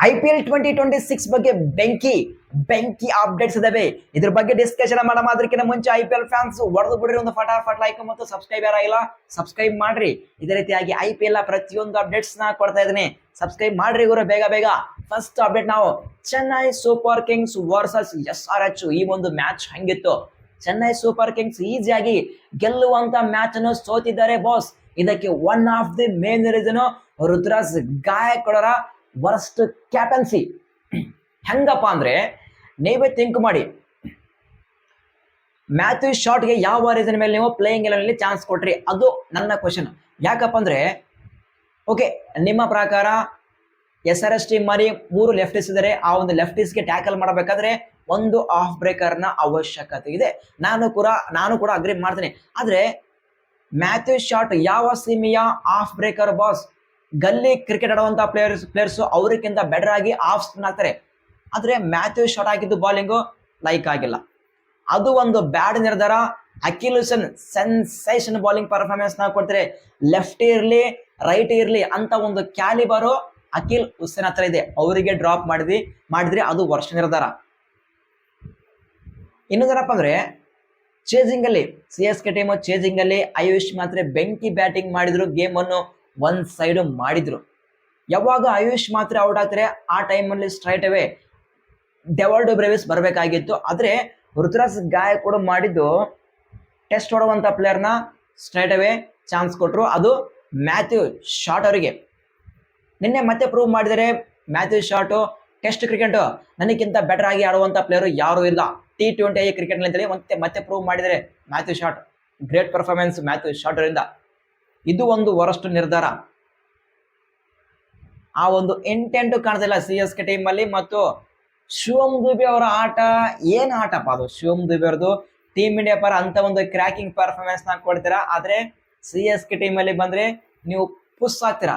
IPL 2026 ಬಗ್ಗೆ ಬೆಂಕಿ updates ಇದಾವೆ. ಇದ್ರ ಬಗ್ಗೆ ಡಿಸ್ಕಷನ್ ಮಾಡೋದಕ್ಕಿಂತ ಮುಂಚೆ IPL ಫ್ಯಾನ್ಸ್ ಹೊಡೆದು ಬಿಡ್ರಿ ಒಂದು ಫಟಾಫಟ್ ಲೈಕ್ ಮತ್ತು ಸಬ್ಸ್ಕ್ರೈಬ್ ಯಾರಾಗಿಲ್ಲ ಸಬ್ಸ್ಕ್ರೈಬ್ ಮಾಡ್ರಿ. ಇದೇ ರೀತಿಯಾಗಿ IPL ಪ್ರತಿಯೊಂದು ಅಪ್ಡೇಟ್ಸ್ ನ ಕೊಡ್ತಾ ಇದೀನಿ. ಸಬ್ಸ್ಕ್ರೈಬ್ ಮಾಡ್ರಿ ಗುರು ಬೇಗ. ಫಸ್ಟ್ ಅಪ್ಡೇಟ್ ನಾವು Chennai super kings versus SRH ಈ ಒಂದು ಮ್ಯಾಚ್ ಹಂಗಿತ್ತು. ಚೆನ್ನೈ ಸೂಪರ್ ಕಿಂಗ್ಸ್ ಈಸಿಯಾಗಿ ಗೆಲ್ಲುವಂತ ಮ್ಯಾಚ್ ಅನ್ನು ಸೋತಿದ್ದಾರೆ ಬಾಸ್. ಇದಕ್ಕೆ one of the main reason Ruturaj Gaikwad worst captaincy. ಹೆಂಗಪ್ಪ ಅಂದ್ರೆ ನೀವೇ ಥಿಂಕ್ ಮಾಡಿ, ಮ್ಯಾಥ್ಯೂ ಶಾಟ್ಗೆ ಯಾವ ರೀಸನ್ ಮೇಲೆ ನೀವು ಪ್ಲೇಯಿಂಗ್ ಎಲೆವೆನ್ ಚಾನ್ಸ್ ಕೊಟ್ರಿ? ಅದು ನನ್ನ ಕ್ವಶನ್. ಯಾಕಪ್ಪ ಅಂದ್ರೆ ಓಕೆ, ನಿಮ್ಮ ಪ್ರಕಾರ SRH ಟೀಮ್ ಮಾಡಿ 3 ಲೆಫ್ಟಿಸ್ ಇದ್ದಾರೆ. ಆ ಒಂದು ಲೆಫ್ಟಿಸ್ಗೆ ಟ್ಯಾಕಲ್ ಮಾಡಬೇಕಾದ್ರೆ ಒಂದು ಆಫ್ ಬ್ರೇಕರ್ ನ ಅವಶ್ಯಕತೆ ಇದೆ. ನಾನು ಕೂಡ ಅಗ್ರಿ ಮಾಡ್ತೀನಿ. ಆದ್ರೆ ಮ್ಯಾಥ್ಯೂ ಶಾಟ್ ಯಾವ ಸೀಮೆಯ ಆಫ್ ಬ್ರೇಕರ್ ಬಾಸ್? ಗಲ್ಲಿ ಕ್ರಿಕೆಟ್ ಆಡುವಂತ ಪ್ಲೇಯರ್ಸ್ ಅವರಿಗಿಂತ ಬೆಟರ್ ಆಗಿ ಆಫ್ ಸ್ಪಿನ್ ಆಗ್ತಾರೆ. ಆದ್ರೆ ಮ್ಯಾಥ್ಯೂ ಶಾಟ್ ಹಾಕಿದ್ದು ಬಾಲಿಂಗು ಲೈಕ್ ಆಗಿಲ್ಲ. ಅದು ಒಂದು ಬ್ಯಾಡ್ ನಿರ್ಧಾರ. Akil Hussain sensation bowling performance ನ ಕೊಡ್ತಾರೆ. ಲೆಫ್ಟ್ ಇರ್ಲಿ ರೈಟ್ ಇರ್ಲಿ ಅಂತ ಒಂದು ಕ್ಯಾಲಿಬರು ಅಕಿಲ್ ಹುಸೇನ್ ಹತ್ರ ಇದೆ. ಅವರಿಗೆ ಡ್ರಾಪ್ ಮಾಡಿದ್ರಿ ಅದು ವರ್ಷ ನಿರ್ಧಾರ. ಇನ್ನೊಂದೇನಪ್ಪ ಅಂದ್ರೆ ಚೇಜಿಂಗ್ ಅಲ್ಲಿ CSK ಟೀಮ್ ಚೇಜಿಂಗ್ ಅಲ್ಲಿ ಆಯುಷ್ ಮಾತ್ರ ಬೆಂಕಿ ಬ್ಯಾಟಿಂಗ್ ಮಾಡಿದ್ರು, ಗೇಮ್ ಅನ್ನು ಒಂದ್ ಸೈಡ್ ಮಾಡಿದ್ರು. ಯಾವಾಗ ಆಯುಷ್ ಮಾತ್ರ ಔಟ್ ಆಗ್ತಾರೆ ಆ ಟೈಮಲ್ಲಿ ಸ್ಟ್ರೈಟ್ ಅವೇ ಡೆವಾಲ್ಡ್ ಬ್ರೇವಿಸ್ ಬರಬೇಕಾಗಿತ್ತು. ಆದ್ರೆ ರುತುರಾಜ್ ಗಾಯಕ್ವಾಡ್ ಮಾಡಿದ್ದು ಟೆಸ್ಟ್ ಹೊಡುವಂತ ಪ್ಲೇಯರ್ನ ಸ್ಟ್ರೈಟ್ ಅವೇ ಚಾನ್ಸ್ ಕೊಟ್ರು. ಅದು ಮ್ಯಾಥ್ಯೂ ಶಾಟ್ ಅವರಿಗೆ. ನಿನ್ನೆ ಮತ್ತೆ ಪ್ರೂವ್ ಮಾಡಿದರೆ ಮ್ಯಾಥ್ಯೂ ಶಾಟ್ ಟೆಸ್ಟ್ ಕ್ರಿಕೆಟ್ ನನಗಿಂತ ಬೆಟರ್ ಆಗಿ ಆಡುವಂತ ಪ್ಲೇಯರ್ ಯಾರು ಇಲ್ಲ T20 ಕ್ರಿಕೆಟ್ ಅಂತೇಳಿ ಮತ್ತೆ ಪ್ರೂವ್ ಮಾಡಿದರೆ Matthew Short. Great performance Matthew Short ಅವರಿಂದ. ಇದು ಒಂದು ವರಷ್ಟು ನಿರ್ಧಾರ. ಆ ಒಂದು ಇಂಟೆಂಟ್ ಕಾಣ್ತಿಲ್ಲ CSK ಟೀಮ್ ಅಲ್ಲಿ. ಮತ್ತು ಶಿವಮ್ ದುಬೆ ಅವರ ಆಟ ಏನ್ ಆಟಪ್ಪ ಅದು? ಶಿವಮ್ ದುಬೆ ಅವ್ರದ್ದು ಟೀಮ್ ಇಂಡಿಯಾ ಪರ ಅಂತ ಒಂದು ಕ್ರ್ಯಾಕಿಂಗ್ ಪರ್ಫಾರ್ಮೆನ್ಸ್ ನ ಕೊಡ್ತೀರಾ. ಆದ್ರೆ CSK ಟೀಮ್ ಅಲ್ಲಿ ಬಂದ್ರೆ ನೀವು ಪುಸ್ ಆಗ್ತೀರಾ.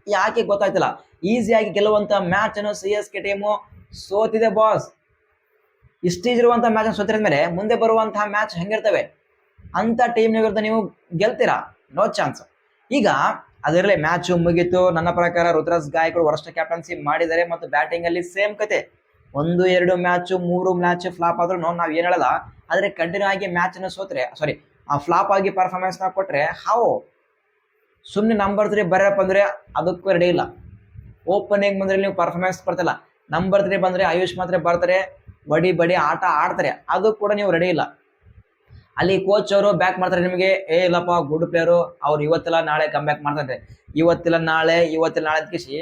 ಯಾಕೆ ಗೊತ್ತಾಗ್ತಿಲ್ಲ. ಈಸಿಯಾಗಿ ಗೆಲ್ಲುವಂತ ಮ್ಯಾಚ್ ಅನ್ನು CSK ಟೀಮು ಸೋತಿದೆ ಬಾಸ್. ಇಷ್ಟಿರುವಂತಹ ಮ್ಯಾಚ್ ಸೋತಿರ ಮೇಲೆ ಮುಂದೆ ಬರುವಂತಹ ಮ್ಯಾಚ್ ಹೆಂಗಿರ್ತವೆ ಅಂತ ಟೀಮ್ ವಿರುದ್ಧ ನೀವು ಗೆಲ್ತೀರಾ? No chance. ಈಗ ಅದರಲ್ಲಿ ಮ್ಯಾಚ್ ಮುಗೀತು. ನನ್ನ ಪ್ರಕಾರ ರುತುರಾಜ್ ಗಾಯಕ್ವಾಡ್ ವರ್ಸ್ಟ್ ಕ್ಯಾಪ್ಟನ್ಸಿ ಮಾಡಿದ್ದಾರೆ. ಮತ್ತು ಬ್ಯಾಟಿಂಗ್ ಅಲ್ಲಿ ಸೇಮ್ ಕತೆ. 1-2 ಮ್ಯಾಚ್ 3 ಮ್ಯಾಚ್ ಫ್ಲಾಪ್ ಆದ್ರೂ ನಾವ್ ಏನ್ ಹೇಳಲ್ಲ. ಆದ್ರೆ ಕಂಟಿನ್ಯೂ ಆಗಿ ಮ್ಯಾಚ್ ಅನ್ನು ಸೋತ್ರೆ ಫ್ಲಾಪ್ ಆಗಿ ಪರ್ಫಾರ್ಮೆನ್ಸ್ ನ ಕೊಟ್ರೆ ಹಾವು ಸುಮ್ನೆ ನಂಬರ್ 3 ಬರಪ್ಪ ಅಂದ್ರೆ ಅದಕ್ಕೂ ರೆಡಿ ಇಲ್ಲ. ಓಪನಿಂಗ್ ಬಂದ್ರೆ ನೀವು ಪರ್ಫಾರ್ಮೆನ್ಸ್ ಬರ್ತಿಲ್ಲ. ನಂಬರ್ 3 ಬಂದ್ರೆ ಆಯುಷ್ ಮಾತ್ರ ಬರ್ತಾರೆ, ಬಡಿ ಆಟ ಆಡ್ತಾರೆ, ಅದು ಕೂಡ ನೀವು ರೆಡಿ ಇಲ್ಲ. ಅಲ್ಲಿ ಕೋಚ್ ಅವರು ಬ್ಯಾಕ್ ಮಾಡ್ತಾರೆ ನಿಮಗೆ, ಇಲ್ಲಪ್ಪ ಗುಡ್ ಪ್ಲೇಯರು, ಅವ್ರು ಇವತ್ತಿಲ್ಲ ನಾಳೆ ಕಮ್ ಬ್ಯಾಕ್ ಮಾಡ್ತಾರೆ. ಇವತ್ತಿಲ್ಲ ನಾಳೆ ಅಂತ ಕಿಸಿ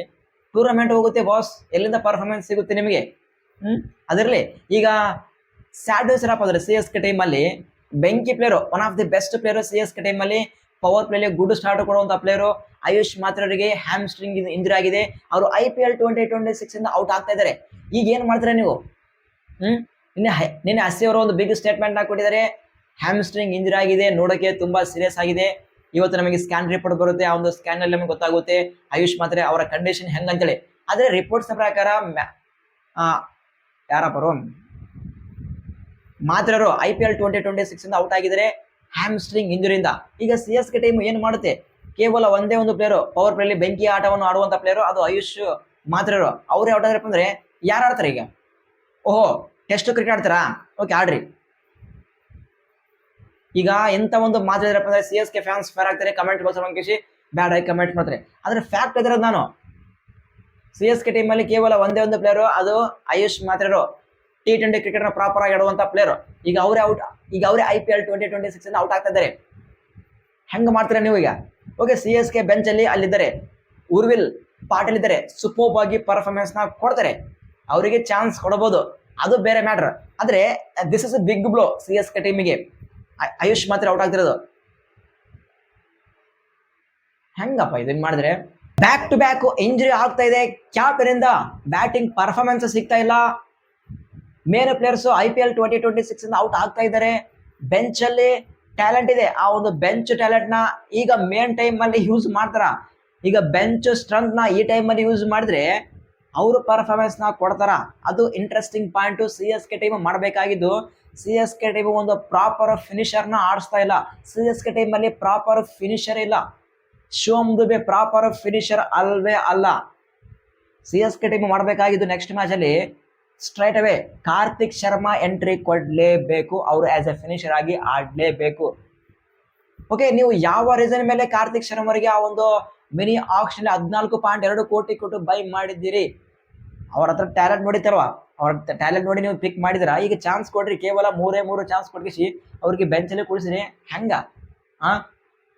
ಟೂರ್ನಮೆಂಟ್ ಹೋಗುತ್ತೆ ಬಾಸ್. ಎಲ್ಲಿಂದ ಪರ್ಫಾರ್ಮೆನ್ಸ್ ಸಿಗುತ್ತೆ ನಿಮಗೆ? ಅದರಲ್ಲಿ ಈಗ ಸ್ಯಾಡ್ ನ್ಯೂಸ್ ಏನಪ್ಪ ಅಂದ್ರೆ CSK ಟೀಮ್ ಅಲ್ಲಿ ಬೆಂಕಿ player, one of the best player CSK team ಅಲ್ಲಿ, ಪವರ್ ಪ್ಲೇಲಿ ಗುಡ್ ಸ್ಟಾರ್ಟ್ ಕೊಡುವಂತ ಪ್ಲೇಯರು ಆಯುಷ್ ಮಾತ್ರ ಅವರಿಗೆ ಹ್ಯಾಮ್ಸ್ಟ್ರಿಂಗ್ ಇಂಜರಿ ಆಗಿದೆ. ಅವರು IPL 2026 ಇಂದ ಔಟ್ ಆಗ್ತಾ ಇದ್ದಾರೆ. ಈಗ ಏನ್ ಮಾಡ್ತಾರೆ ನೀವು? ನಿನ್ನೆ ಹಸಿ ಅವರು ಒಂದು ಬಿಗ್ ಸ್ಟೇಟ್ಮೆಂಟ್ ಕೊಟ್ಟಿದ್ದಾರೆ. ಹ್ಯಾಮ್ಸ್ಟ್ರಿಂಗ್ ಇಂಜರಿ ಆಗಿದೆ, ನೋಡೋಕೆ ತುಂಬಾ ಸೀರಿಯಸ್ ಆಗಿದೆ. ಇವತ್ತು ನಮಗೆ ಸ್ಕ್ಯಾನ್ ರಿಪೋರ್ಟ್ ಬರುತ್ತೆ. ಆ ಒಂದು ಸ್ಕ್ಯಾನ್ ಅಲ್ಲಿ ನಮಗೆ ಗೊತ್ತಾಗುತ್ತೆ ಆಯುಷ್ ಮಾತ್ರ ಅವರ ಕಂಡೀಷನ್ ಹೆಂಗಂತೇಳಿ. ಆದ್ರೆ ರಿಪೋರ್ಟ್ಸ್ ಪ್ರಕಾರ ಯಾರಪ್ಪರು ಮಾತ್ರರು IPL 2026 ಇಂದ ಔಟ್ ಆಗಿದ್ದಾರೆ ಹ್ಯಾಮ್ಸ್ಟ್ರಿಂಗ್ ಇಂಜುರಿಯಿಂದ. ಈಗ CSK ಟೀಮ್ ಏನ್ ಮಾಡುತ್ತೆ? ಕೇವಲ ಒಂದೇ ಒಂದು ಪ್ಲೇಯರು ಪವರ್ ಪ್ಲೇಲಿ ಬೆಂಕಿ ಆಟವನ್ನು ಆಡುವಂತ ಪ್ಲೇಯರು, ಅದು ಆಯುಷ್ ಮಾತ್ರರು. ಅವ್ರೇ ಔಟ್ ಆಗಿರಪ್ಪ ಅಂದ್ರೆ ಯಾರು ಆಡ್ತಾರೆ ಈಗ? ಓಹೋ, ಟೆಸ್ಟ್ ಕ್ರಿಕೆಟ್ ಆಡ್ತಾರಾ? ಓಕೆ, ಆಡ್ರಿ. ಈಗ ಎಂತ ಒಂದು ಮಾತಾಡಿದ್ರಪ್ಪ ಅಂದ್ರೆ CSK ಫ್ಯಾನ್ಸ್ ಫೇರ್ ಆಗ್ತಾರೆ, ಕಮೆಂಟ್ ಗೋಸ್ಕರ ಬ್ಯಾಡ್ ಆಗಿ ಕಮೆಂಟ್ ಮಾಡ್ತಾರೆ. ಆದ್ರೆ ಫ್ಯಾಕ್ಟ್ ಇದ್ರದ್ದು ನಾನು CSK ಟೀಮ್ ಅಲ್ಲಿ ಕೇವಲ ಒಂದೇ ಒಂದು ಪ್ಲೇಯರು, ಅದು ಆಯುಷ್ ಮಾತ್ರರು. T20 ಕ್ರಿಕೆಟ್ ನ ಪ್ರಾಪರ್ ಆಗಿ ಆಡುವಂತ ಪ್ಲೇಯರ್. ಈಗ ಅವರೇ IPL 2026 ಇಂದ ಔಟ್ ಆಗ್ತಾ ಇದ್ದಾರೆ. ಹೆಂಗ್ ಮಾಡ್ತೀರಾ ನೀವು ಈಗ? ಓಕೆ, CSK ಬೆಂಚ್ ಅಲ್ಲಿ ಅಲ್ಲಿದ್ದಾರೆ ಉರ್ವಿಲ್ ಪಾಟೀಲ್ ಇದ್ದಾರೆ, ಸೂಪರ್ಬ್ ಆಗಿ ಪರ್ಫಾರ್ಮೆನ್ಸ್ ನ ಕೊಡ್ತಾರೆ. ಅವರಿಗೆ ಚಾನ್ಸ್ ಕೊಡಬಹುದು, ಅದು ಬೇರೆ ಮ್ಯಾಟರ್. ಆದ್ರೆ this is big blow CSK ಟೀಮಿಗೆ. ಆಯುಷ್ ಮಾತ್ರ ಔಟ್ ಆಗ್ತಿರೋದು ಹೆಂಗಪ್ಪ ಇದನ್ ಮಾಡಿದ್ರೆ? ಬ್ಯಾಕ್ ಟು ಬ್ಯಾಕ್ ಇಂಜರಿ ಆಗ್ತಾ ಇದೆ. ಕ್ಯಾಪ್ಟನ್ ಬ್ಯಾಟಿಂಗ್ ಪರ್ಫಾರ್ಮೆನ್ಸ್ ಸಿಗ್ತಾ ಇಲ್ಲ. ಮೇನ್ ಪ್ಲೇಯರ್ಸ್ IPL 2026 ಇಂದ ಔಟ್ ಆಗ್ತಾ ಇದ್ದಾರೆ. ಬೆಂಚ್ ಅಲ್ಲಿ ಟ್ಯಾಲೆಂಟ್ ಇದೆ. ಆ ಒಂದು ಬೆಂಚ್ ಟ್ಯಾಲೆಂಟ್ ನ ಈಗ ಮೇನ್ ಟೈಮ್ ಅಲ್ಲಿ ಯೂಸ್ ಮಾಡ್ತಾರ. ಈಗ ಬೆಂಚ್ ಸ್ಟ್ರೆಂತ್ ನ ಈ ಟೈಮ್ ಅಲ್ಲಿ ಯೂಸ್ ಮಾಡಿದ್ರೆ ಅವರು ಪರ್ಫಾರ್ಮೆನ್ಸ್ ನ ಕೊಡ್ತಾರ. ಅದು ಇಂಟ್ರೆಸ್ಟಿಂಗ್ ಪಾಯಿಂಟ್. CSK ಟೀಮ್ ಮಾಡಬೇಕಾಗಿದ್ದು, CSK ಟೀಮ್ ಒಂದು ಪ್ರಾಪರ್ ಫಿನಿಶರ್ ನ ಆಡಿಸ್ತಾ ಇಲ್ಲ. CSK ಟೀಮ್ ಅಲ್ಲಿ ಪ್ರಾಪರ್ ಫಿನಿಶರ್ ಇಲ್ಲ. ಶಿವಮ್ ದುಬೆ ಪ್ರಾಪರ್ ಫಿನಿಶರ್ ಅಲ್ವೇ ಅಲ್ಲ. ಸಿ ಎಸ್ ಕೆ ಟೀಮ್ ಮಾಡಬೇಕಾಗಿದ್ದು ನೆಕ್ಸ್ಟ್ ಮ್ಯಾಚ್ ಅಲ್ಲಿ straight away Karthik Sharma entry ಕೊಡ್ಲೇಬೇಕು, ಅವರು ಆಸ್ ಎ ಫಿನಿಶರ್ ಆಗಿ ಆಡ್ಲೇಬೇಕು. ಓಕೆ, ನೀವು ಯಾವ ರೀಸನ್ ಮೇಲೆ ಕಾರ್ತಿಕ್ ಶರ್ಮಾ ಅವರಿಗೆ ಆ ಒಂದು ಮಿನಿ ಆಕ್ಷನ್ 14.2 ಕೋಟಿ ಕೊಟ್ಟು ಬೈ ಮಾಡಿದ್ದೀರಿ? ಅವ್ರ ಹತ್ರ ಟ್ಯಾಲೆಂಟ್ ನೋಡಿತಾರವಾ, ಅವ್ರ ಟ್ಯಾಲೆಂಟ್ ನೋಡಿ ನೀವು ಪಿಕ್ ಮಾಡಿದ್ರ. ಈಗ ಚಾನ್ಸ್ ಕೊಡ್ರಿ, ಕೇವಲ 3 ಚಾನ್ಸ್ ಕೊಟ್ಟಿಸಿ ಅವ್ರಿಗೆ ಬೆಂಚಲ್ಲಿ ಕುಡಿಸಿರಿ ಹೆಂಗ?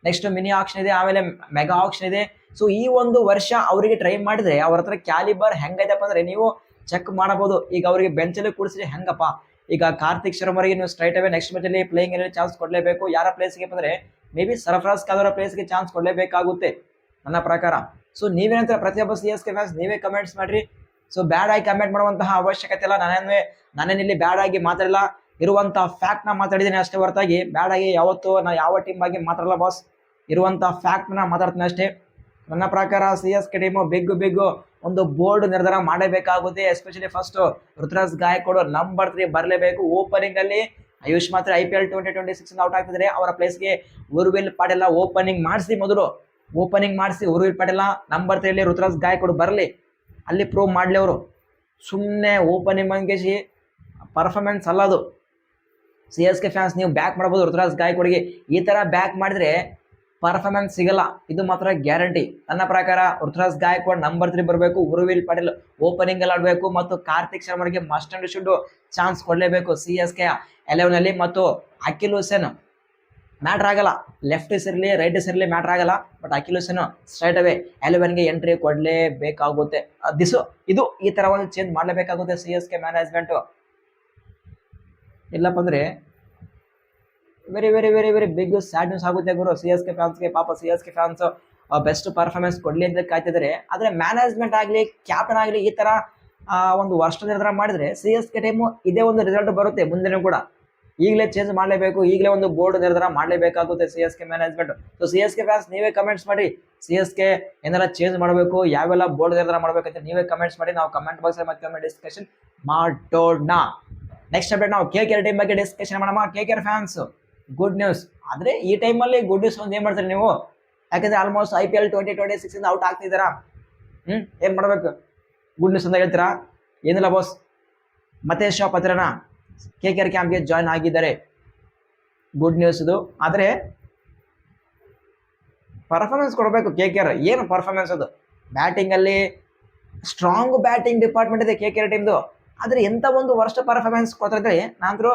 ನೆಕ್ಸ್ಟ್ ಮಿನಿ ಆಕ್ಷನ್ ಇದೆ, ಆಮೇಲೆ ಮೆಗಾ ಆಕ್ಷನ್ ಇದೆ. ಸೊ ಈ ಒಂದು ವರ್ಷ ಅವರಿಗೆ ಟ್ರೈ ಮಾಡಿದ್ರೆ ಅವ್ರ ಹತ್ರ ಕ್ಯಾಲಿಬರ್ ಹೆಂಗೈತಪ್ಪ ಅಂದ್ರೆ ನೀವು ಚೆಕ್ ಮಾಡಬಹುದು. ಈಗ ಅವರಿಗೆ ಬೆಂಚಲ್ಲಿ ಕೂಡಿಸಿದ್ರೆ ಹೆಂಗಪ್ಪ? ಈಗ ಕಾರ್ತಿಕ್ ಶರ್ಮಾ ಅವರಿಗೆ ನೀವು ಸ್ಟ್ರೈಟ್ ಅವೇ ನೆಕ್ಸ್ಟ್ ಮ್ಯಾಚ್ ಅಲ್ಲಿ ಪ್ಲೇಯಿಂಗ್ ಅಲ್ಲಿ ಚಾನ್ಸ್ ಕೊಡ್ಲೇಬೇಕು. ಯಾರ ಪ್ಲೇಸ್ಗೆ ಬಂದ್ರೆ ಮೇ ಬಿ ಸರ್ಫರಾಜ್ ಖಾನ್ ಅವರ ಪ್ಲೇಸ್ಗೆ ಚಾನ್ಸ್ ಕೊಡ್ಲೇಬೇಕಾಗುತ್ತೆ ನನ್ನ ಪ್ರಕಾರ. ಸೊ ನೀವೇನಂತ ಪ್ರತಿಯೊಬ್ಬ ಸಿ ಎಸ್ ಕೆ ಫ್ಯಾನ್ಸ್ ನೀವೇ ಕಮೆಂಟ್ಸ್ ಮಾಡ್ರಿ. ಸೊ ಬ್ಯಾಡ್ ಆಗಿ ಕಮೆಂಟ್ ಮಾಡುವಂತಹ ಅವಶ್ಯಕತೆ ಇಲ್ಲ. ನಾನೇನಿಲ್ಲಿ ಬ್ಯಾಡ್ ಆಗಿ ಮಾತಾಡಲ್ಲ, ಇರುವಂತಹ ಫ್ಯಾಕ್ಟ್ ನ ಮಾತಾಡಿದ್ದೀನಿ ಅಷ್ಟೇ ಹೊರತಾಗಿ ಬ್ಯಾಡ್ ಆಗಿ ಯಾವತ್ತು ನಾ ಯಾವ ಟೀಮ್ ಬಗ್ಗೆ ಮಾತಾಡಲ್ಲ ಬಾಸ್. ಇರುವಂತಹ ಫ್ಯಾಕ್ಟ್ ನ ಮಾತಾಡ್ತೀನಿ ಅಷ್ಟೇ. ನನ್ನ ಪ್ರಕಾರ C S K team big ಒಂದು ಬೋರ್ಡ್ ನಿರ್ಧಾರ ಮಾಡಬೇಕಾಗುತ್ತೆ. Especially first Ruturaj Gaikwad number 3 ಬರಲೇಬೇಕು. ಓಪನಿಂಗ್ ಅಲ್ಲಿ ಆಯುಷ್ ಮಾತ್ರ IPL 2026 ಔಟ್ ಆಗ್ತಿದ್ರೆ ಅವರ ಪ್ಲೇಸ್ಗೆ ಉರ್ವಿಲ್ ಪಾಟೀಲ್ ಓಪನಿಂಗ್ ಮಾಡಿಸಿ ಉರ್ವಿಲ್ ಪಾಟೀಲ್ ನಂಬರ್ 3 ಅಲ್ಲಿ ಋತುರಾಜ್ ಗಾಯಕ್ವಾಡ್ ಬರಲಿ, ಅಲ್ಲಿ ಪ್ರೂವ್ ಮಾಡಲಿ. ಅವರು ಸುಮ್ಮನೆ ಓಪನಿಂಗ್ ಬಂದ್ಕೇಸಿ ಪರ್ಫಾರ್ಮೆನ್ಸ್ ಅಲ್ಲ ಅದು. ಸಿ ಎಸ್ ಕೆ ಫ್ಯಾನ್ಸ್ ನೀವು ಬ್ಯಾಕ್ ಮಾಡ್ಬೋದು ಋತುರಾಜ್ ಗಾಯಕ್ವಾಡ್ಗೆ. ಈ ತರ ಬ್ಯಾಕ್ ಮಾಡಿದ್ರೆ ಪರ್ಫಾರ್ಮೆನ್ಸ್ ಸಿಗಲ್ಲ, ಇದು ಮಾತ್ರ ಗ್ಯಾರಂಟಿ. ನನ್ನ ಪ್ರಕಾರ ಋತುರಾಜ್ ಗಾಯಕ್ವಾಡ್ ನಂಬರ್ 3 ಬರಬೇಕು, ಉರ್ವಿಲ್ ಪಾಟೀಲ್ ಓಪನಿಂಗ್ ಅಲ್ಲಿ ಆಡಬೇಕು ಮತ್ತು ಕಾರ್ತಿಕ್ ಶರ್ಮಾಗೆ ಮಸ್ಟ್ ಅಂಡ್ ಶುಡ್ ಚಾನ್ಸ್ ಕೊಡಲೇಬೇಕು ಸಿ ಎಸ್ ಕೆ 11 ಅಲ್ಲಿ. ಮತ್ತು ಅಖಿಲ್ ಹುಸೇನ್ ಮ್ಯಾಟ್ರ್ ಆಗಲ್ಲ, ಲೆಫ್ಟ್ ಇರಲಿ ರೈಟ್ ಇರಲಿ ಮ್ಯಾಟ್ರ್ ಆಗಲ್ಲ, but Akhil Hussain straight away 11ಗೆ ಎಂಟ್ರಿ ಕೊಡಲೇಬೇಕಾಗುತ್ತೆ. ಇದು ಈ ತರ ಒಂದು ಚೇಂಜ್ ಮಾಡಲೇಬೇಕಾಗುತ್ತೆ ಸಿ ಎಸ್ ಕೆ ಮ್ಯಾನೇಜ್ಮೆಂಟ್. ಇಲ್ಲಪ್ಪ ಅಂದ್ರೆ very very very very big sad news ಆಗುತ್ತೆ ಗುರು ಸಿ ಎಸ್ ಕೆ ಫ್ಯಾನ್ಸ್ಗೆ. ಪಾಪ C S K fans best performance ಕೊಡ್ಲಿ ಅಂತ ಕಾಯ್ತಿದ್ದಾರೆ. ಆದ್ರೆ ಮ್ಯಾನೇಜ್ಮೆಂಟ್ ಆಗಲಿ ಕ್ಯಾಪ್ಟನ್ ಆಗಲಿ ಈ ತರ ಒಂದು ವರ್ಷ ನಿರ್ಧಾರ ಮಾಡಿದ್ರೆ ಸಿ ಎಸ್ ಕೆ ಟೀಮು ಇದೇ ಒಂದು ರಿಸಲ್ಟ್ ಬರುತ್ತೆ ಮುಂದಿನ ಕೂಡ. ಈಗಲೇ ಚೇಂಜ್ ಮಾಡಲೇಬೇಕು, ಈಗಲೇ ಒಂದು ಬೋರ್ಡ್ ನಿರ್ಧಾರ ಮಾಡಲೇಬೇಕಾಗುತ್ತೆ C S K management. So C S K fans ನೀವೇ ಕಮೆಂಟ್ಸ್ ಮಾಡಿ, ಸಿ ಎಸ್ ಕೆ ಏನೆಲ್ಲ ಚೇಂಜ್ ಮಾಡಬೇಕು, ಯಾವೆಲ್ಲ ಬೋರ್ಡ್ ನಿರ್ಧಾರ ಮಾಡಬೇಕಂತ ನೀವೇ ಕಮೆಂಟ್ಸ್ ಮಾಡಿ. ನಾವು ಕಮೆಂಟ್ ಬಾಕ್ಸ್ ಮತ್ತೆ ಡಿಸ್ಕಷನ್ ಮಾಡೋಣ. ನೆಕ್ಸ್ಟ್ ಅಪ್ಡೇಟ್ ನಾವು KKR ಟೀಮ್ ಬಗ್ಗೆ ಡಿಸ್ಕಷನ್ ಮಾಡೋಣ. KKR fans good news. ಆದ್ರೆ ಈ ಟೈಮಲ್ಲಿ ಗುಡ್ ನ್ಯೂಸ್ ಒಂದು ಏನ್ ಮಾಡ್ತೀರಿ ನೀವು? ಯಾಕಂದ್ರೆ ಆಲ್ಮೋಸ್ಟ್ IPL 2026 ಔಟ್ ಆಗ್ತಿದ್ದೀರಾ. ಏನ್ ಮಾಡ್ಬೇಕು? ಗುಡ್ ನ್ಯೂಸ್ ಅಂತ ಹೇಳ್ತೀರಾ? ಏನಿಲ್ಲ ಬಾಸ್, ಮತೇಶ್ ಪತ್ರನ KKR ಕ್ಯಾಂಪ್ಗೆ ಜಾಯ್ನ್ ಆಗಿದ್ದಾರೆ. ಗುಡ್ ನ್ಯೂಸ್ ಇದು. ಆದ್ರೆ ಪರ್ಫಾರ್ಮೆನ್ಸ್ ಕೊಡಬೇಕು KKR. ಏನು ಪರ್ಫಾರ್ಮೆನ್ಸ್ ಅದು? ಬ್ಯಾಟಿಂಗ್ ಅಲ್ಲಿ ಸ್ಟ್ರಾಂಗ್ ಬ್ಯಾಟಿಂಗ್ ಡಿಪಾರ್ಟ್ಮೆಂಟ್ ಇದೆ KKR ಟೀಮ್ದು. ಆದ್ರೆ ಎಂತ ಒಂದು ವರ್ಸ್ಟ್ ಪರ್ಫಾರ್ಮೆನ್ಸ್ ಕೊಡ್ತಾರೆ ನಾನಂತರೂ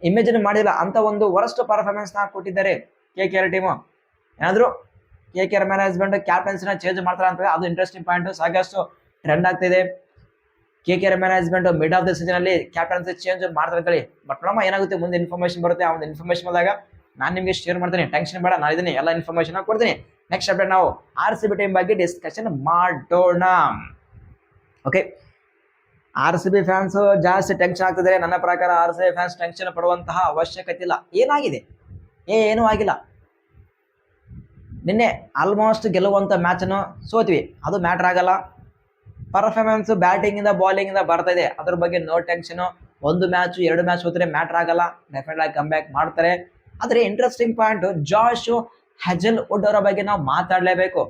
ಇಮೇಜಿನ್ ಮಾಡಿಲ್ಲ. ಅಂತ ಒಂದು ವರ್ಸ್ಟ್ ಪರ್ಫಾರ್ಮೆನ್ಸ್ ನ ಕೊಟ್ಟಿದ್ದಾರೆ KKR ಟೀಮು. ಏನಾದ್ರು KKR ಮ್ಯಾನೇಜ್ಮೆಂಟ್ ಕ್ಯಾಪ್ಟನ್ಸಿನ ಚೇಂಜ್ ಮಾಡ್ತಾರೆ ಅಂತ ಅದು ಇಂಟ್ರೆಸ್ಟಿಂಗ್ ಪಾಯಿಂಟ್. ಸಾಕಷ್ಟು ಟ್ರೆಂಡ್ ಆಗ್ತಿದೆ. KKR management mid of the season ಅಲ್ಲಿ ಕ್ಯಾಪ್ಟನ್ಸಿ ಚೇಂಜ್ ಮಾಡ್ತಾರೆ ಅಂತೇಳಿ. ಬಟ್ ನೋಡಮ್ಮ ಏನಾಗುತ್ತೆ, ಮುಂದೆ ಇನ್ಫಾರ್ಮೇಶನ್ ಬರುತ್ತೆ. ಆ ಒಂದು ಇನ್ಫಾರ್ಮೇಶನ್ ಬಂದಾಗ ನಾನು ನಿಮಗೆ ಶೇರ್ ಮಾಡ್ತೀನಿ, ಟೆನ್ಷನ್ ಬೇಡ, ನಾನು ಇದೀನಿ, ಎಲ್ಲ ಇನ್ಫಾರ್ಮೇಶನ್ ಕೊಡ್ತೀನಿ. ನೆಕ್ಸ್ಟ್ ಅಪ್ಡೇಟ್ ನಾವು RCB ಟೀಮ್ ಬಗ್ಗೆ ಡಿಸ್ಕಷನ್ ಮಾಡೋಣ. ಓಕೆ, RCB ಫ್ಯಾನ್ಸ್ ಜಾಸ್ತಿ ಟೆನ್ಷನ್ ಆಗ್ತಿದ್ದಾರೆ. ನನ್ನ ಪ್ರಕಾರ RCB ಫ್ಯಾನ್ಸ್ ಟೆನ್ಷನ್ ಪಡುವಂತಹ ಅವಶ್ಯಕತೆ ಇಲ್ಲ. ಏನಾಗಿದೆ? ಏನೂ ಆಗಿಲ್ಲ. ನಿನ್ನೆ ಆಲ್ಮೋಸ್ಟ್ ಗೆಲ್ಲುವಂತ ಮ್ಯಾಚ್ ಅನ್ನು ಸೋತ್ವಿ, ಅದು ಮ್ಯಾಟರ್ ಆಗಲ್ಲ. ಪರ್ಫಾರ್ಮೆನ್ಸ್ ಬ್ಯಾಟಿಂಗ್ ಇಂದ ಬಾಲಿಂಗ್ ಇಂದ ಬರ್ತಾ ಇದೆ, ಅದ್ರ ಬಗ್ಗೆ ನೋ ಟೆನ್ಷನ್. 1 ಮ್ಯಾಚ್ 2 ಮ್ಯಾಚ್ ಸೋತ್ರೆ ಮ್ಯಾಟರ್ ಆಗಲ್ಲ, ಡೆಫಿನೆಟ್ ಆಗಿ ಕಮ್ ಬ್ಯಾಕ್ ಮಾಡ್ತಾರೆ. ಆದ್ರೆ ಇಂಟ್ರೆಸ್ಟಿಂಗ್ ಪಾಯಿಂಟ್ ಜಾಶ್ ಹೆಜಲ್ವುಡ್ ಅವರ ಬಗ್ಗೆ ನಾವು ಮಾತಾಡ್ಲೇಬೇಕು.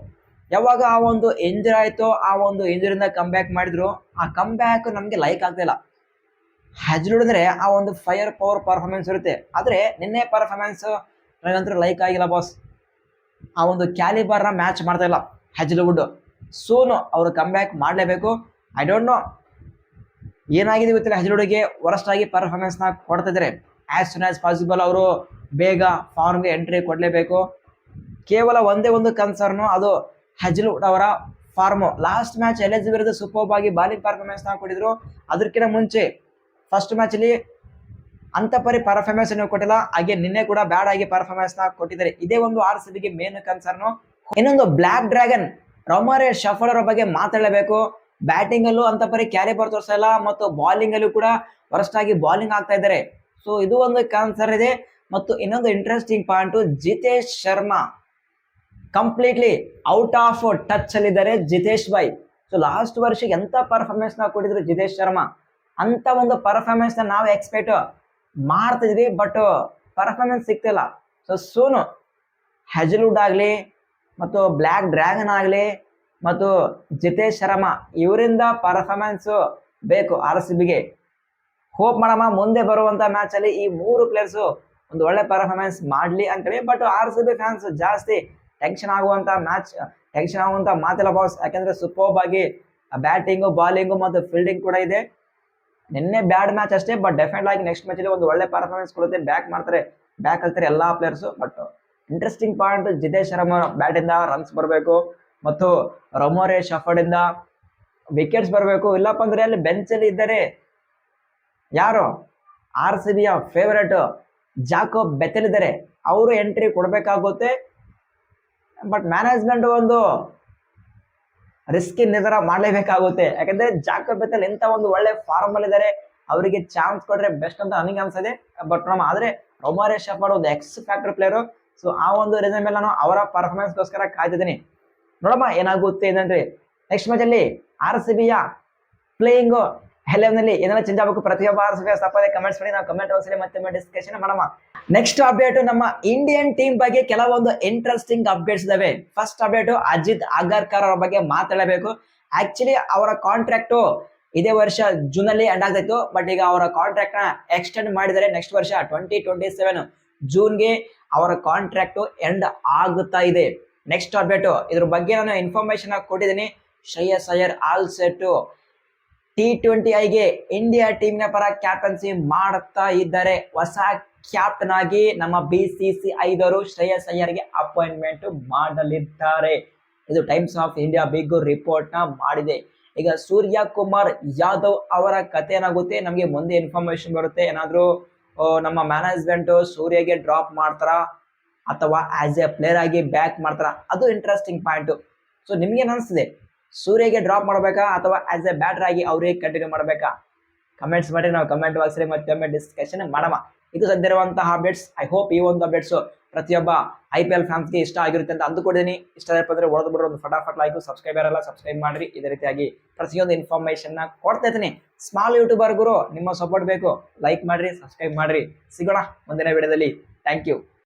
ಯಾವಾಗ ಆ ಒಂದು ಇಂಜರಿ ಆಯ್ತು, ಆ ಒಂದು ಇಂಜರಿಯಿಂದ ಕಮ್ ಬ್ಯಾಕ್ ಮಾಡಿದ್ರು, ಆ ಕಮ್ ಬ್ಯಾಕ್ ನಮ್ಗೆ ಲೈಕ್ ಆಗ್ತಿಲ್ಲ. ಹೆಜಲ್ವುಡ್ ಅಂದ್ರೆ ಆ ಒಂದು ಫೈರ್ ಪವರ್ ಪರ್ಫಾರ್ಮೆನ್ಸ್ ಇರುತ್ತೆ. ಆದ್ರೆ ನಿನ್ನೆ ಪರ್ಫಾರ್ಮೆನ್ಸ್ ನನಗಂತೂ ಲೈಕ್ ಆಗಿಲ್ಲ ಬಾಸ್. ಆ ಒಂದು ಕ್ಯಾಲಿಬರ್ ನ ಮ್ಯಾಚ್ ಮಾಡ್ತಾ ಇಲ್ಲ ಹೆಜಲ್ವುಡ್. ಸೋನು ಅವರು ಕಮ್ ಬ್ಯಾಕ್ ಮಾಡಲೇಬೇಕು. ಐ ಡೋಂಟ್ ನೋ ಏನಾಗಿದೆ ಗೊತ್ತಿಲ್ಲ, ಹೆಜಲ್ವುಡ್ಗೆ ವರ್ಸ್ಟ್ ಆಗಿ ಪರ್ಫಾರ್ಮೆನ್ಸ್ ನ ಕೊಡ್ತಾ ಇದ್ದಾರೆ. ಆಸ್ ಸೂನ್ ಆಸ್ ಪಾಸಿಬಲ್ ಅವರು ಬೇಗ ಫಾರ್ಮ್ಗೆ ಎಂಟ್ರಿ ಕೊಡಲೇಬೇಕು. ಕೇವಲ ಒಂದೇ ಒಂದು ಕನ್ಸರ್ನು, ಅದು ಹೆಜಲ್ವುಡ್ ಅವರ ಫಾರ್ಮು. ಲಾಸ್ಟ್ ಮ್ಯಾಚ್ LSG ವಿರುದ್ಧ ಸೂಪರ್ ಆಗಿ ಬಾಲಿಂಗ್ ಪರ್ಫಾರ್ಮೆನ್ಸ್ ನ ಕೊಟ್ಟಿದ್ರು. ಅದಕ್ಕಿಂತ ಮುಂಚೆ ಫಸ್ಟ್ ಮ್ಯಾಚ್ ಅಲ್ಲಿ ಅಂತ ಪರಿ ಪರ್ಫಾರ್ಮೆನ್ಸ್ ಕೊಟ್ಟಿಲ್ಲ. ಹಾಗೆ ನಿನ್ನೆ ಕೂಡ ಬ್ಯಾಡ್ ಆಗಿ ಪರ್ಫಾರ್ಮೆನ್ಸ್ ನ ಕೊಟ್ಟಿದ್ದಾರೆ. ಇದೇ ಒಂದು RCBಗೆ ಮೇನ್ ಕನ್ಸರ್ನು. ಇನ್ನೊಂದು ಬ್ಲಾಕ್ ಡ್ರ್ಯಾಗನ್ ರೊಮಾರಿ ಶಫಲ್ ಅವರ ಬಗ್ಗೆ ಮಾತಾಡಲೇಬೇಕು. ಬ್ಯಾಟಿಂಗ್ ಅಲ್ಲೂ ಅಂತ ಪರಿ ಕ್ಯಾಲಿಬರ್ ತೋರಿಸ್ತಾ ಇಲ್ಲ, ಮತ್ತು ಬಾಲಿಂಗ್ ಅಲ್ಲೂ ಕೂಡ ವರ್ಸ್ಟ್ ಆಗಿ ಬಾಲಿಂಗ್ ಆಗ್ತಾ ಇದ್ದಾರೆ. ಸೊ ಇದು ಒಂದು ಕನ್ಸರ್ನ್ ಇದೆ. ಮತ್ತು ಇನ್ನೊಂದು interesting point, Jitesh Sharma completely out of touch ಅಲ್ಲಿ ಇದ್ದಾರೆ ಜಿತೇಶ್ ಬೈ. ಸೊ ಲಾಸ್ಟ್ ವರ್ಷ ಎಂತ ಪರ್ಫಾರ್ಮೆನ್ಸ್ ನ ಕೊಟ್ಟಿದ್ರು ಜಿತೇಶ್ ಶರ್ಮಾ, ಅಂತ ಒಂದು ಪರ್ಫಾರ್ಮೆನ್ಸ್ ನ ನಾವು ಎಕ್ಸ್ಪೆಕ್ಟ್ ಮಾಡ್ತಿದ್ವಿ, ಬಟ್ ಪರ್ಫಾರ್ಮೆನ್ಸ್ ಸಿಗ್ತಿಲ್ಲ. ಸೊ ಸೋನು ಹೆಜಲ್ವುಡ್ ಆಗ್ಲಿ ಮತ್ತು ಬ್ಲ್ಯಾಕ್ ಡ್ರ್ಯಾಗನ್ ಆಗಲಿ ಮತ್ತು ಜಿತೇಶ್ ಶರ್ಮಾ ಇವರಿಂದ ಪರ್ಫಾರ್ಮೆನ್ಸ್ ಬೇಕು RCBಗೆ. ಹೋಪ್ ಮಾಡಮ್ಮ ಮುಂದೆ ಬರುವಂತ ಮ್ಯಾಚ್ ಅಲ್ಲಿ ಈ 3 ಪ್ಲೇಯರ್ಸ್ ಒಂದು ಒಳ್ಳೆ ಪರ್ಫಾರ್ಮೆನ್ಸ್ ಮಾಡ್ಲಿ ಅಂತೇಳಿ. ಬಟ್ RCB ಫ್ಯಾನ್ಸ್ ಜಾಸ್ತಿ ಟೆನ್ಷನ್ ಆಗುವಂತ ಮಾತಿಲ್ಲ ಬಾಸ್, ಯಾಕಂದ್ರೆ ಸೂಪರ್ಬ್ ಆಗಿ ಬ್ಯಾಟಿಂಗು, ಬಾಲಿಂಗು ಮತ್ತು ಫೀಲ್ಡಿಂಗ್ ಕೂಡ ಇದೆ. ನಿನ್ನೆ ಬ್ಯಾಡ್ ಮ್ಯಾಚ್ ಅಷ್ಟೇ, ಬಟ್ ಡೆಫಿನೆಟ್ ಆಗಿ ನೆಕ್ಸ್ಟ್ ಮ್ಯಾಚ್ ಅಲ್ಲಿ ಒಂದು ಒಳ್ಳೆ ಪರ್ಫಾರ್ಮೆನ್ಸ್ ಕೊಡುತ್ತೆ, ಬ್ಯಾಕ್ ಆಗ್ತಾರೆ ಎಲ್ಲಾ players. But interesting point, Jitesh Sharma bat ಇಂದ ರನ್ಸ್ ಬರಬೇಕು ಮತ್ತು ರೊಮೊರೆ ಶಫರ್ಡ್ ಇಂದ ವಿಕೆಟ್ಸ್ ಬರಬೇಕು. ಇಲ್ಲಪ್ಪ ಅಂದ್ರೆ ಅಲ್ಲಿ ಬೆಂಚ್ ಅಲ್ಲಿ ಇದ್ದಾರೆ ಯಾರು RCBಯ ಫೇವರೇಟ್ ಜಾಕೋಬ್ ಬೆಥೆಲ್ ಇದ್ದಾರೆ, ಅವರು ಎಂಟ್ರಿ ಕೊಡಬೇಕಾಗುತ್ತೆ. ಬಟ್ ಮ್ಯಾನೇಜ್ಮೆಂಟ್ ಒಂದು ರಿಸ್ಕಿ ನಿರ್ಧಾರ ಮಾಡಲೇಬೇಕಾಗುತ್ತೆ, ಯಾಕಂದ್ರೆ ಜಾಕೋಬ್ ಬೆಥೆಲ್ ಎಂತ ಒಂದು ಒಳ್ಳೆ ಫಾರ್ಮ್ ಅಲ್ಲಿ ಇದ್ದಾರೆ, ಅವರಿಗೆ ಚಾನ್ಸ್ ಕೊಟ್ರೆ ಬೆಸ್ಟ್ ಅಂತ ನನಗೆ ಅನ್ಸದೆ. ಬಟ್ ಆದ್ರೆ ರೊಮೊರೆ ಶಫರ್ಡ್ ಒಂದು ಎಕ್ಸ್ ಫ್ಯಾಕ್ಟರ್ ಪ್ಲೇಯರ್, ಸೊ ಆ ಒಂದು ರೀಸನ್ ಮೇಲೆ ನಾನು ಅವರ ಪರ್ಫಾರ್ಮೆನ್ಸ್ ಗೋಸ್ಕರ ಕಾಯ್ತಿದ್ದೀನಿ. ನೋಡಮ್ಮ ಏನಾಗುತ್ತೆ ಏನಂದ್ರೆ ನೆಕ್ಸ್ಟ್ ಮ್ಯಾಚ್ ಅಲ್ಲಿ RCBಯ ಪ್ಲೇಯಿಂಗ್ 11 ನಲ್ಲಿ ಏನೆಲ್ಲ ಚೇಂಜ್ ಆಗಬೇಕು, ಪ್ರತಿಯೊಬ್ಬ RCB ತಪ್ಪದೆ ಕಮೆಂಟ್ಸ್ ಮಾಡಿ, ನಾವು ಕಮೆಂಟ್ ಬಾಕ್ಸ್ ಮತ್ತೆ ಡಿಸ್ಕಷನ್ ಮಾಡೋಣ. ನೆಕ್ಸ್ಟ್ ಅಪ್ಡೇಟ್, ನಮ್ಮ ಇಂಡಿಯನ್ ಟೀಮ್ ಬಗ್ಗೆ ಕೆಲವೊಂದು ಇಂಟ್ರೆಸ್ಟಿಂಗ್ ಅಪ್ಡೇಟ್ಸ್ ಇದಾವೆ. ಫಸ್ಟ್ ಅಪ್ಡೇಟ್, ಅಜಿತ್ ಅಗರ್ಕರ್ ಅವರ ಬಗ್ಗೆ ಮಾತಾಡಬೇಕು. ಆಕ್ಚುಲಿ ಅವರ ಕಾಂಟ್ರಾಕ್ಟ್ ಇದೇ ವರ್ಷ ಜೂನ್ ಅಲ್ಲಿ ಎಂಡ್ ಆಗ್ತಾಯಿತ್ತು, ಬಟ್ ಈಗ ಅವರ ಕಾಂಟ್ರಾಕ್ಟ್ ನ ಎಕ್ಸ್ಟೆಂಡ್ ಮಾಡಿದರೆ ನೆಕ್ಸ್ಟ್ ವರ್ಷ 2027 ಜೂನ್ಗೆ ಅವರ ಕಾಂಟ್ರಾಕ್ಟ್ ಎಂಡ್ ಆಗುತ್ತಾ ಇದೆ. ನೆಕ್ಸ್ಟ್ ಅಪ್ಡೇಟ್, ಇದ್ರ ಬಗ್ಗೆ ನಾನು ಇನ್ಫಾರ್ಮೇಶನ್ ಕೊಟ್ಟಿದ್ದೀನಿ. Shreyas Iyer all set T20I India team ನ ಪರ ಕ್ಯಾಪ್ಟನ್ಸಿ ಮಾಡುತ್ತಾ ಇದ್ದಾರೆ. ಹೊಸ ಕ್ಯಾಪ್ಟನ್ ಆಗಿ ನಮ್ಮ BCCI ದವರು ಶ್ರೇಯಸ್ ಅಯ್ಯರ್ಗೆ ಅಪಾಯಿಂಟ್ಮೆಂಟ್ ಮಾಡಲಿದ್ದಾರೆ. ಇದು Times of India big report ನ ಮಾಡಿದೆ. ಈಗ ಸೂರ್ಯ ಕುಮಾರ್ ಯಾದವ್ ಅವರ ಕತೆ ಏನಾಗುತ್ತೆ ನಮಗೆ ಮುಂದೆ ಇನ್ಫಾರ್ಮೇಶನ್ ಬರುತ್ತೆ. ಏನಾದ್ರು ನಮ್ಮ ಮ್ಯಾನೇಜ್ಮೆಂಟ್ ಸೂರ್ಯಗೆ ಡ್ರಾಪ್ ಮಾಡ್ತಾರ ಅಥವಾ ಆಸ್ ಎ ಪ್ಲೇಯರ್ ಆಗಿ ಬ್ಯಾಕ್ ಮಾಡ್ತಾರ, ಅದು ಇಂಟ್ರೆಸ್ಟಿಂಗ್ ಪಾಯಿಂಟ್. ಸೊ ನಿಮ್ಗೆ ಏನ್ ಅನಿಸ್ತದೆ, ಸೂರ್ಯಗೆ ಡ್ರಾಪ್ ಮಾಡಬೇಕಾ ಅಥವಾ ಆಸ್ ಎ ಬ್ಯಾಟರ್ ಆಗಿ ಅವ್ರಿಗೆ ಕಂಟಿನ್ಯೂ ಮಾಡಬೇಕಾ? ಕಮೆಂಟ್ಸ್ ಮಾಡಿ, ನಾವು ಕಮೆಂಟ್ ಬಾಕ್ಸ್ ಮತ್ತೆ ಡಿಸ್ಕಷನ್ ಮಾಡೋಣ. ಇದು ಸದ್ಯ ಇರುವಂತಹ ಅಪ್ಡೇಟ್ಸ್. ಐ ಹೋಪ್ ಈ ಒಂದು ಅಪ್ಡೇಟ್ಸ್ ಪ್ರತಿಯೊಬ್ಬ IPL ಫ್ಯಾನ್ಸ್ಗೆ ಇಷ್ಟ ಆಗಿರುತ್ತೆ ಅಂತ ಅಂದುಕೊಂಡಿದ್ದೀನಿ. ಇಷ್ಟ ಅಂದ್ರೆ ಹೊಡೆದು ಬಿಡೋ ಒಂದು ಫಟಾಫಟ್ ಲೈಕ್, ಸಬ್ಸ್ಕ್ರೈಬರ್ ಎಲ್ಲ ಸಬ್ಸ್ಕ್ರೈಬ್ ಮಾಡ್ರಿ. ಇದೇ ರೀತಿಯಾಗಿ ಪ್ರತಿಯೊಂದು ಇನ್ಫಾರ್ಮೇಶನ್ ನ ಕೊಡ್ತಾ ಇದ್ದೀನಿ. ಸ್ಮಾಲ್ ಯೂಟ್ಯೂಬರ್ ಗುರು, ನಿಮ್ಮ ಸಪೋರ್ಟ್ ಬೇಕು, ಲೈಕ್ ಮಾಡ್ರಿ, ಸಬ್ಸ್ಕ್ರೈಬ್ ಮಾಡ್ರಿ. ಸಿಗೋಣ ಮುಂದಿನ ವಿಡಿಯೋದಲ್ಲಿ. Thank you.